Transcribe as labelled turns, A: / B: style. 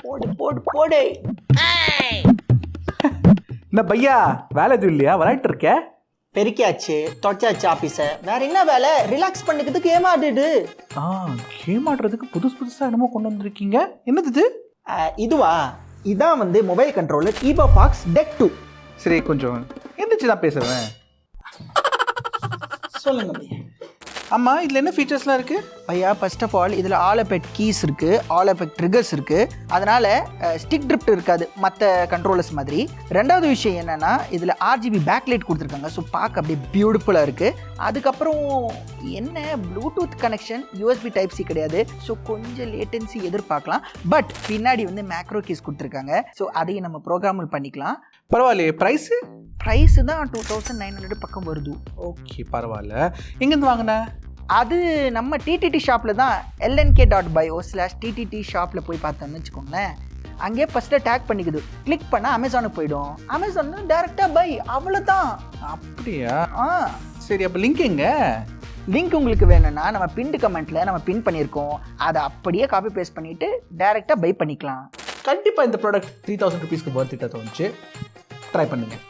A: போடு போடு போடு.
B: என்ன பையா வேலை எதுவும் இல்லையா, விளையாட்டு இருக்க?
A: பெருக்கியாச்சு, தொடச்சாச்சு ஆஃபீஸை. வேற என்ன வேலை? ரிலாக்ஸ் பண்ணிக்கிறதுக்கு கேம் ஆடிடு.
B: கேம் ஆடுறதுக்கு புதுசாக என்னமோ கொண்டு வந்திருக்கீங்க. என்னது இது?
A: இதுவா? இதான் வந்து மொபைல் கண்ட்ரோலர் ஈபோ ஃபாக்ஸ் டெக் 2.
B: சரி, கொஞ்சம் எந்திரிச்சு தான் பேசுகிறேன்.
A: சொல்லுங்க பையா.
B: ஆமாம், இதில் என்ன ஃபீச்சர்ஸ்லாம் இருக்குது?
A: பையா, ஃபர்ஸ்ட் ஆஃப் ஆல் இதில் ஆல் எஃபெக்ட் கீஸ் இருக்குது, ஆல் எஃபெக்ட் ட்ரிகர்ஸ் இருக்குது. அதனால் ஸ்டிக் ட்ரிப்ட் இருக்காது மற்ற கண்ட்ரோலர்ஸ் மாதிரி. ரெண்டாவது விஷயம் என்னென்னா இதில் RGB பேக்லைட் கொடுத்துருக்காங்க. ஸோ பார்க்க அப்படியே பியூட்டிஃபுல்லாக இருக்குது. அதுக்கப்புறம் என்ன, Bluetooth connection, USB Type C கிடையாது. ஸோ கொஞ்சம் லேட்டன்சி எதிர்பார்க்கலாம். பட் பின்னாடி வந்து மேக்ரோ கீஸ் கொடுத்துருக்காங்க. ஸோ அதையும் நம்ம ப்ரோக்ராமல் பண்ணிக்கலாம்.
B: பரவாயில்லையே. ப்ரைஸு
A: தான் 2900 பக்கம் வருது.
B: ஓகே, பரவாயில்ல. எங்கேருந்து வாங்கின?
A: அது நம்ம TTT ஷாப்பில் தான், lnk.bio/TTT ஷாப்பில் போய் பார்த்தோம்னு வச்சுக்கோங்களேன். அங்கேயே ஃபஸ்ட்டு டேக் பண்ணிக்குது. கிளிக் பண்ணால் அமேசானுக்கு போயிடும். அமேசான் டேரெக்டாக பை, அவ்வளோதான்.
B: அப்படியா? சரி, அப்போ லிங்க் எங்க?
A: லிங்க் உங்களுக்கு வேணும்னா நம்ம பின்டு கமெண்ட்டில் நம்ம பின் பண்ணியிருக்கோம். அதை அப்படியே காப்பி பேஸ்ட் பண்ணிவிட்டு டேரெக்டாக பை பண்ணிக்கலாம்.
B: கண்டிப்பாக இந்த ப்ராடக்ட் 3000 ருபீஸ்க்கு வர்த்திட்டாக தோணுச்சு. ட்ரை பண்ணுங்கள்.